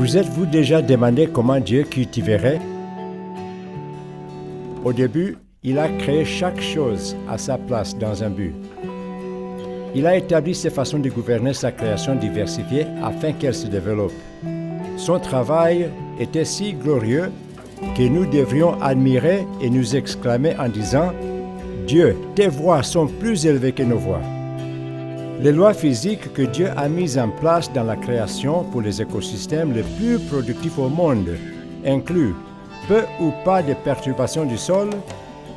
Vous êtes-vous déjà demandé comment Dieu cultiverait? Au début, il a créé chaque chose à sa place dans un but. Il a établi ses façons de gouverner sa création diversifiée afin qu'elle se développe. Son travail était si glorieux que nous devrions admirer et nous exclamer en disant « Dieu, tes voies sont plus élevées que nos voies ». Les lois physiques que Dieu a mises en place dans la création pour les écosystèmes les plus productifs au monde incluent peu ou pas de perturbation du sol,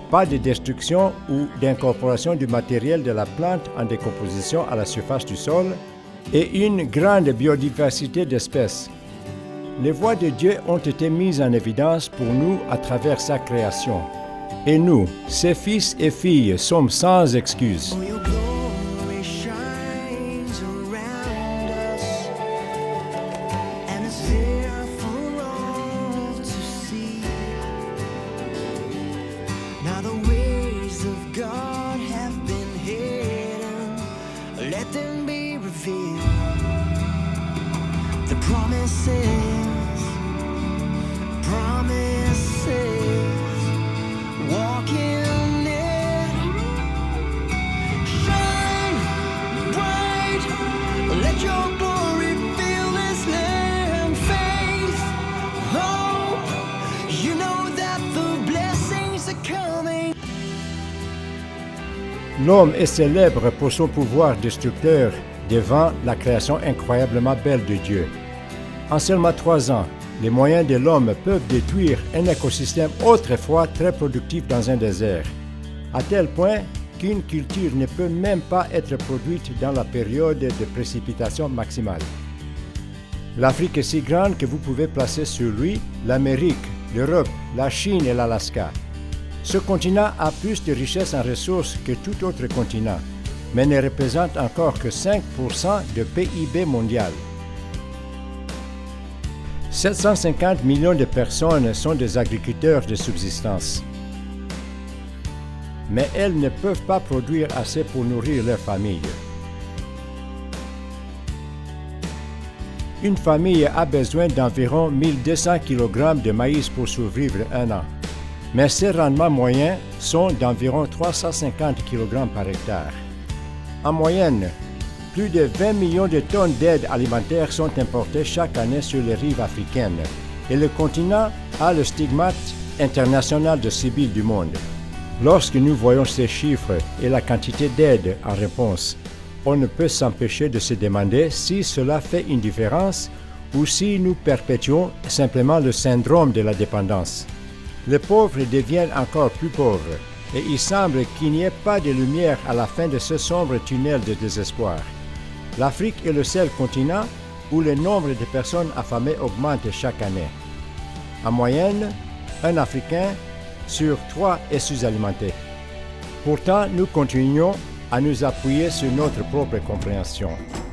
pas de destruction ou d'incorporation du matériel de la plante en décomposition à la surface du sol et une grande biodiversité d'espèces. Les voies de Dieu ont été mises en évidence pour nous à travers sa création. Et nous, ses fils et filles, sommes sans excuse. L'homme est célèbre pour son pouvoir destructeur devant la création incroyablement belle de Dieu. En seulement 3 ans, les moyens de l'homme peuvent détruire un écosystème autrefois très productif dans un désert, à tel point qu'une culture ne peut même pas être produite dans la période de précipitation maximale. L'Afrique est si grande que vous pouvez placer sur lui l'Amérique, l'Europe, la Chine et l'Alaska. Ce continent a plus de richesses en ressources que tout autre continent, mais ne représente encore que 5% de PIB mondial. 750 millions de personnes sont des agriculteurs de subsistance. Mais elles ne peuvent pas produire assez pour nourrir leur famille. Une famille a besoin d'environ 1200 kg de maïs pour survivre un an. Mais ses rendements moyens sont d'environ 350 kg par hectare. En moyenne, plus de 20 millions de tonnes d'aide alimentaire sont importées chaque année sur les rives africaines et le continent a le stigmate international de Sibylle du monde. Lorsque nous voyons ces chiffres et la quantité d'aide en réponse, on ne peut s'empêcher de se demander si cela fait une différence ou si nous perpétuons simplement le syndrome de la dépendance. Les pauvres deviennent encore plus pauvres et il semble qu'il n'y ait pas de lumière à la fin de ce sombre tunnel de désespoir. L'Afrique est le seul continent où le nombre de personnes affamées augmente chaque année. En moyenne, un Africain sur 3 est sous-alimenté. Pourtant, nous continuons à nous appuyer sur notre propre compréhension,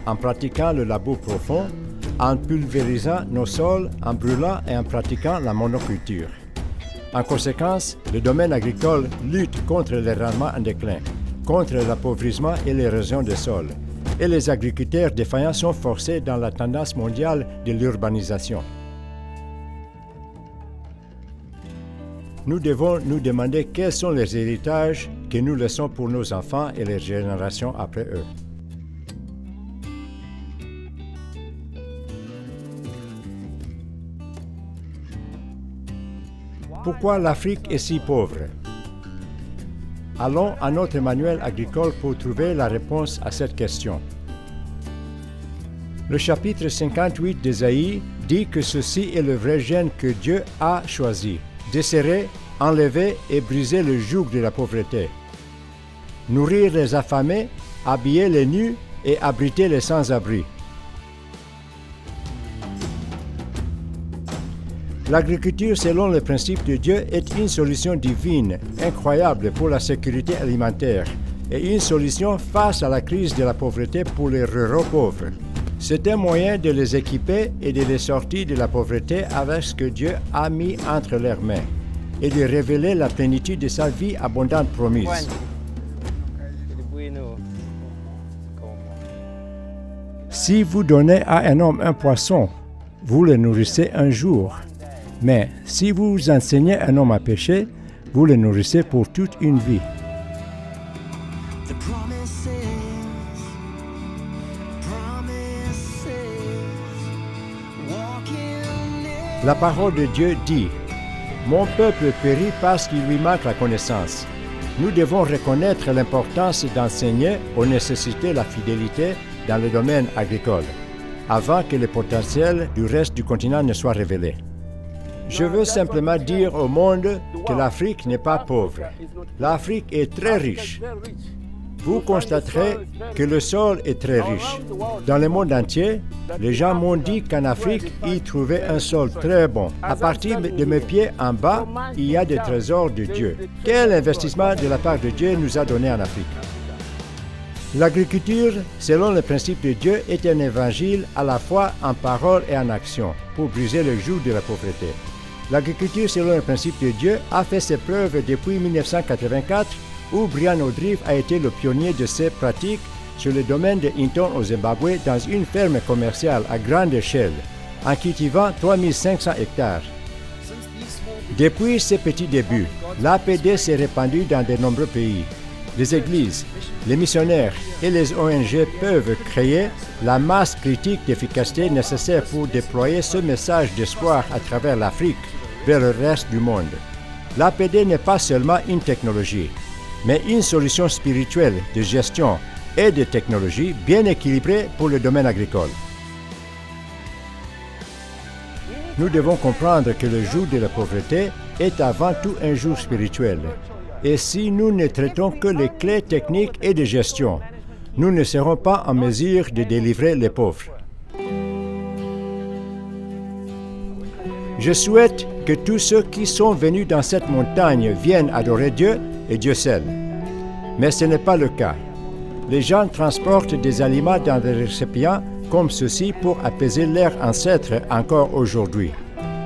en pratiquant le labour profond, en pulvérisant nos sols, en brûlant et en pratiquant la monoculture. En conséquence, le domaine agricole lutte contre les rendements en déclin, contre l'appauvrissement et l'érosion des sols, et les agriculteurs défaillants sont forcés dans la tendance mondiale de l'urbanisation. Nous devons nous demander quels sont les héritages que nous laissons pour nos enfants et les générations après eux. Pourquoi l'Afrique est si pauvre? Allons à notre manuel agricole pour trouver la réponse à cette question. Le chapitre 58 d'Ésaïe dit que ceci est le vrai gène que Dieu a choisi: desserrer, enlever et briser le joug de la pauvreté, nourrir les affamés, habiller les nus et abriter les sans-abri. L'agriculture, selon le principe de Dieu, est une solution divine, incroyable pour la sécurité alimentaire et une solution face à la crise de la pauvreté pour les ruraux pauvres. C'est un moyen de les équiper et de les sortir de la pauvreté avec ce que Dieu a mis entre leurs mains et de révéler la plénitude de sa vie abondante promise. Si vous donnez à un homme un poisson, vous le nourrissez un jour. Mais si vous enseignez un homme à pécher, vous le nourrissez pour toute une vie. La parole de Dieu dit « Mon peuple périt parce qu'il lui manque la connaissance ». Nous devons reconnaître l'importance d'enseigner aux nécessités la fidélité dans le domaine agricole, avant que le potentiel du reste du continent ne soit révélé. Je veux simplement dire au monde que l'Afrique n'est pas pauvre. L'Afrique est très riche. Vous constaterez que le sol est très riche. Dans le monde entier, les gens m'ont dit qu'en Afrique, ils trouvaient un sol très bon. À partir de mes pieds en bas, il y a des trésors de Dieu. Quel investissement de la part de Dieu nous a donné en Afrique? L'agriculture, selon le principe de Dieu, est un évangile à la fois en parole et en action pour briser le joug de la pauvreté. L'agriculture, selon le principe de Dieu, a fait ses preuves depuis 1984, où Brian O'Drive a été le pionnier de ces pratiques sur le domaine de Hinton au Zimbabwe dans une ferme commerciale à grande échelle, en cultivant 3500 hectares. Depuis ses petits débuts, l'APD s'est répandue dans de nombreux pays. Les églises, les missionnaires et les ONG peuvent créer la masse critique d'efficacité nécessaire pour déployer ce message d'espoir à travers l'Afrique vers le reste du monde. L'APD n'est pas seulement une technologie, mais une solution spirituelle de gestion et de technologie bien équilibrée pour le domaine agricole. Nous devons comprendre que le joug de la pauvreté est avant tout un joug spirituel. Et si nous ne traitons que les clés techniques et de gestion, nous ne serons pas en mesure de délivrer les pauvres. Je souhaite que tous ceux qui sont venus dans cette montagne viennent adorer Dieu et Dieu seul. Mais ce n'est pas le cas. Les gens transportent des aliments dans des récipients comme ceux-ci pour apaiser leurs ancêtres encore aujourd'hui.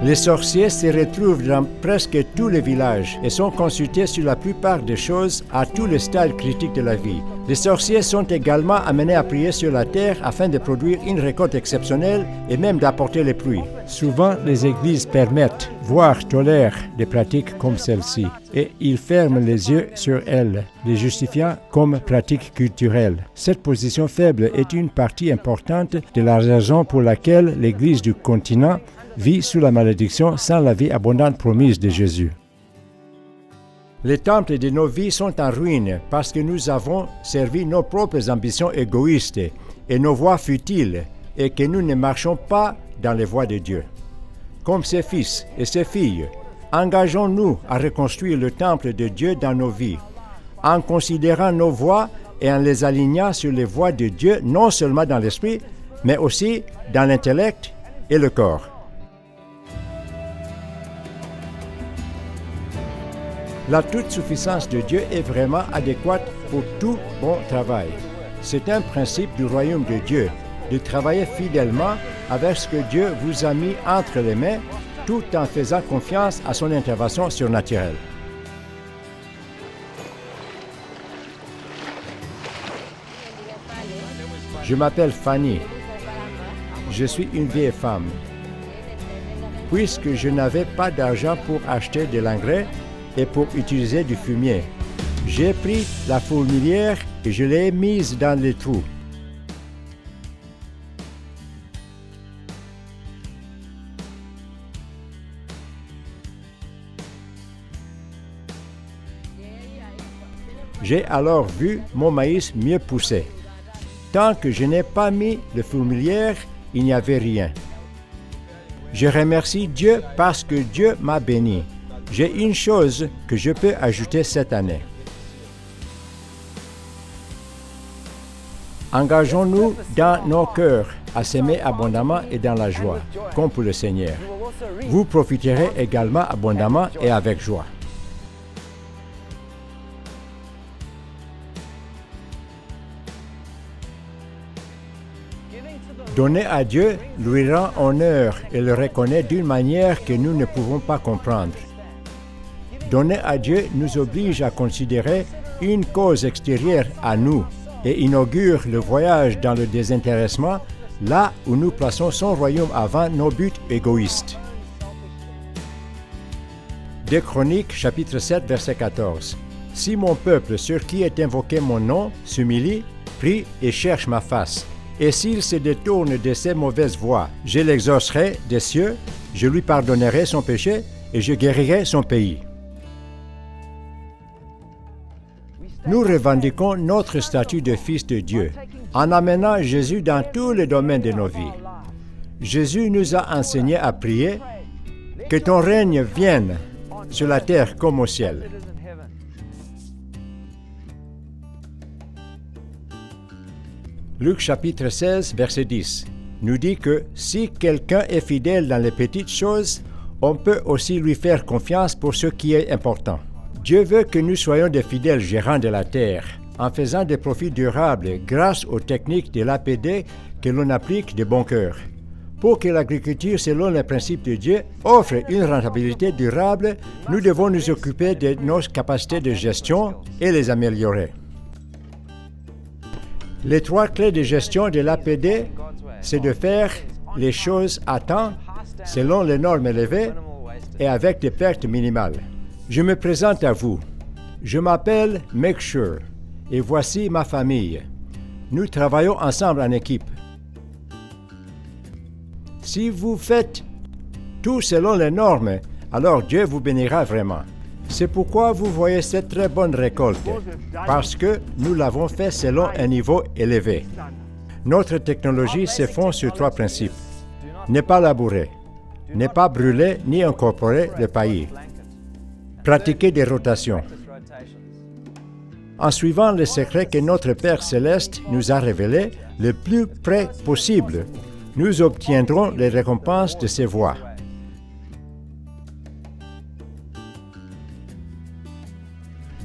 Les sorciers se retrouvent dans presque tous les villages et sont consultés sur la plupart des choses à tous les stades critiques de la vie. Les sorciers sont également amenés à prier sur la terre afin de produire une récolte exceptionnelle et même d'apporter les pluies. Souvent, les églises permettent, voire tolèrent, des pratiques comme celle-ci, et ils ferment les yeux sur elles, les justifiant comme pratiques culturelles. Cette position faible est une partie importante de la raison pour laquelle l'Église du continent vit sous la malédiction sans la vie abondante promise de Jésus. Les temples de nos vies sont en ruine parce que nous avons servi nos propres ambitions égoïstes et nos voies futiles et que nous ne marchons pas dans les voies de Dieu. Comme ses fils et ses filles, engageons-nous à reconstruire le temple de Dieu dans nos vies, en considérant nos voies et en les alignant sur les voies de Dieu, non seulement dans l'esprit, mais aussi dans l'intellect et le corps. La toute-suffisance de Dieu est vraiment adéquate pour tout bon travail. C'est un principe du royaume de Dieu, de travailler fidèlement avec ce que Dieu vous a mis entre les mains, tout en faisant confiance à son intervention surnaturelle. Je m'appelle Fanny. Je suis une vieille femme. Puisque je n'avais pas d'argent pour acheter de l'engrais, et pour utiliser du fumier. J'ai pris la fourmilière et je l'ai mise dans les trous. J'ai alors vu mon maïs mieux pousser. Tant que je n'ai pas mis de fourmilière, il n'y avait rien. Je remercie Dieu parce que Dieu m'a béni. J'ai une chose que je peux ajouter cette année. Engageons-nous dans nos cœurs à s'aimer abondamment et dans la joie, comme pour le Seigneur. Vous profiterez également abondamment et avec joie. Donner à Dieu lui rend honneur et le reconnaît d'une manière que nous ne pouvons pas comprendre. Donner à Dieu nous oblige à considérer une cause extérieure à nous et inaugure le voyage dans le désintéressement là où nous plaçons son royaume avant nos buts égoïstes. 2 Chroniques, chapitre 7, verset 14. Si mon peuple, sur qui est invoqué mon nom, s'humilie, prie et cherche ma face, et s'il se détourne de ses mauvaises voies, je l'exaucerai des cieux, je lui pardonnerai son péché et je guérirai son pays. Nous revendiquons notre statut de fils de Dieu en amenant Jésus dans tous les domaines de nos vies. Jésus nous a enseigné à prier « Que ton règne vienne sur la terre comme au ciel ». Luc chapitre 16, verset 10 nous dit que si quelqu'un est fidèle dans les petites choses, on peut aussi lui faire confiance pour ce qui est important. Dieu veut que nous soyons des fidèles gérants de la terre, en faisant des profits durables grâce aux techniques de l'APD que l'on applique de bon cœur. Pour que l'agriculture, selon les principes de Dieu, offre une rentabilité durable, nous devons nous occuper de nos capacités de gestion et les améliorer. Les 3 clés de gestion de l'APD, c'est de faire les choses à temps, selon les normes élevées et avec des pertes minimales. Je me présente à vous. Je m'appelle Make Sure et voici ma famille. Nous travaillons ensemble en équipe. Si vous faites tout selon les normes, alors Dieu vous bénira vraiment. C'est pourquoi vous voyez cette très bonne récolte, parce que nous l'avons fait selon un niveau élevé. Notre technologie se fonde sur 3 principes. Ne pas labourer, ne pas brûler ni incorporer le paillis. Pratiquer des rotations. En suivant les secrets que notre Père Céleste nous a révélés le plus près possible, nous obtiendrons les récompenses de ces voies.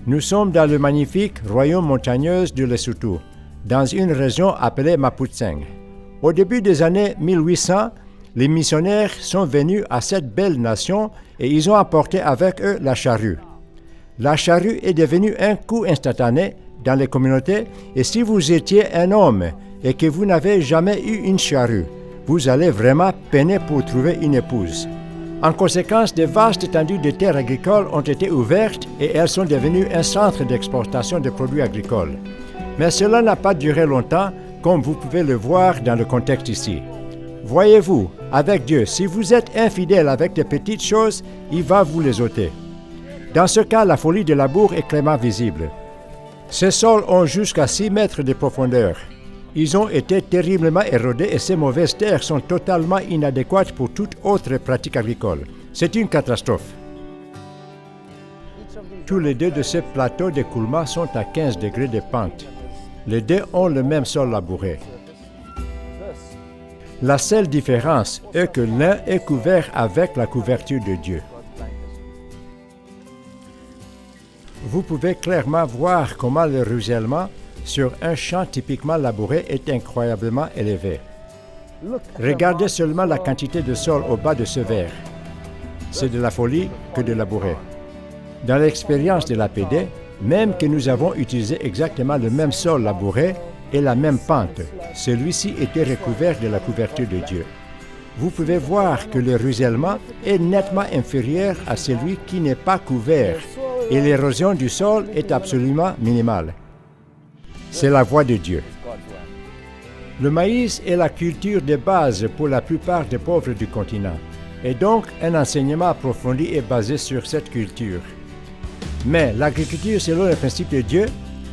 Nous sommes dans le magnifique royaume montagneux de Lesotho, dans une région appelée Maputseng. Au début des années 1800, les missionnaires sont venus à cette belle nation et ils ont apporté avec eux la charrue. La charrue est devenue un coût instantané dans les communautés et si vous étiez un homme et que vous n'avez jamais eu une charrue, vous allez vraiment peiner pour trouver une épouse. En conséquence, de vastes étendues de terres agricoles ont été ouvertes et elles sont devenues un centre d'exportation de produits agricoles. Mais cela n'a pas duré longtemps, comme vous pouvez le voir dans le contexte ici. Voyez-vous, avec Dieu, si vous êtes infidèle avec de petites choses, il va vous les ôter. Dans ce cas, la folie de labour est clairement visible. Ces sols ont jusqu'à 6 mètres de profondeur. Ils ont été terriblement érodés et ces mauvaises terres sont totalement inadéquates pour toute autre pratique agricole. C'est une catastrophe. Tous les 2 de ces plateaux d'écoulement sont à 15 degrés de pente. Les 2 ont le même sol labouré. La seule différence est que l'un est couvert avec la couverture de Dieu. Vous pouvez clairement voir comment le ruissellement sur un champ typiquement labouré est incroyablement élevé. Regardez seulement la quantité de sol au bas de ce verre. C'est de la folie que de labourer. Dans l'expérience de l'APD, même que nous avons utilisé exactement le même sol labouré et la même pente, celui-ci était recouvert de la couverture de Dieu. Vous pouvez voir que le ruissellement est nettement inférieur à celui qui n'est pas couvert et l'érosion du sol est absolument minimale. C'est la voie de Dieu. Le maïs est la culture de base pour la plupart des pauvres du continent, et donc un enseignement approfondi est basé sur cette culture. Mais l'agriculture selon le principe de Dieu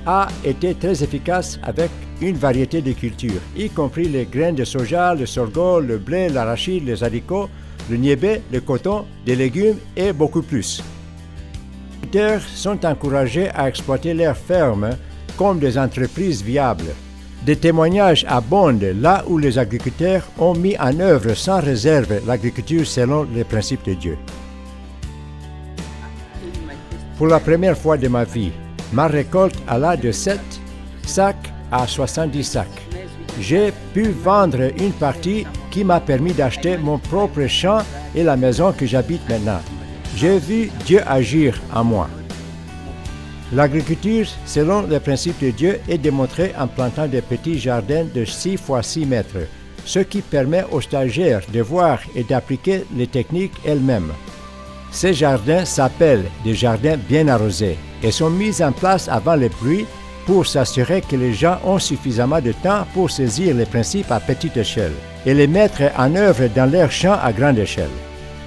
a été très efficace avec une variété de cultures, y compris les graines de soja, le sorgho, le blé, l'arachide, les haricots, le niébé, le coton, des légumes et beaucoup plus. Les agriculteurs sont encouragés à exploiter leurs fermes comme des entreprises viables. Des témoignages abondent là où les agriculteurs ont mis en œuvre sans réserve l'agriculture selon les principes de Dieu. Pour la première fois de ma vie, ma récolte alla de 7 sacs à 70 sacs. J'ai pu vendre une partie qui m'a permis d'acheter mon propre champ et la maison que j'habite maintenant. J'ai vu Dieu agir en moi. L'agriculture, selon les principes de Dieu, est démontrée en plantant des petits jardins de 6 x 6 mètres, ce qui permet aux stagiaires de voir et d'appliquer les techniques elles-mêmes. Ces jardins s'appellent des jardins bien arrosés et sont mis en place avant les pluies pour s'assurer que les gens ont suffisamment de temps pour saisir les principes à petite échelle et les mettre en œuvre dans leurs champs à grande échelle.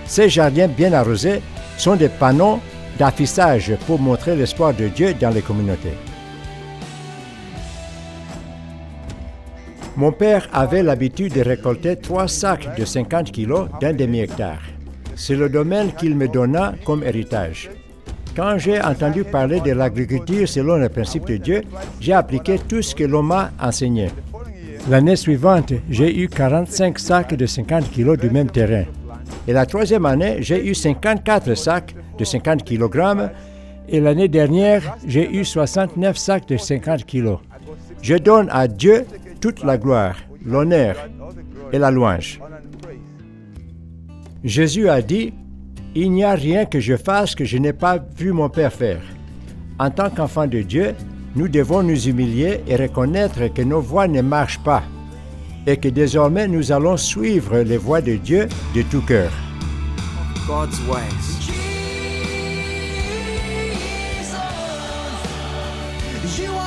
Ces jardins bien arrosés sont des panneaux d'affichage pour montrer l'espoir de Dieu dans les communautés. Mon père avait l'habitude de récolter 3 sacs de 50 kilos d'un demi-hectare. C'est le domaine qu'il me donna comme héritage. Quand j'ai entendu parler de l'agriculture selon le principe de Dieu, j'ai appliqué tout ce que l'on m'a enseigné. L'année suivante, j'ai eu 45 sacs de 50 kilos du même terrain. Et la troisième année, j'ai eu 54 sacs de 50 kg. Et l'année dernière, j'ai eu 69 sacs de 50 kilos. Je donne à Dieu toute la gloire, l'honneur et la louange. Jésus a dit, « Il n'y a rien que je fasse que je n'ai pas vu mon Père faire. » En tant qu'enfants de Dieu, nous devons nous humilier et reconnaître que nos voies ne marchent pas et que désormais nous allons suivre les voies de Dieu de tout cœur. God's ways. You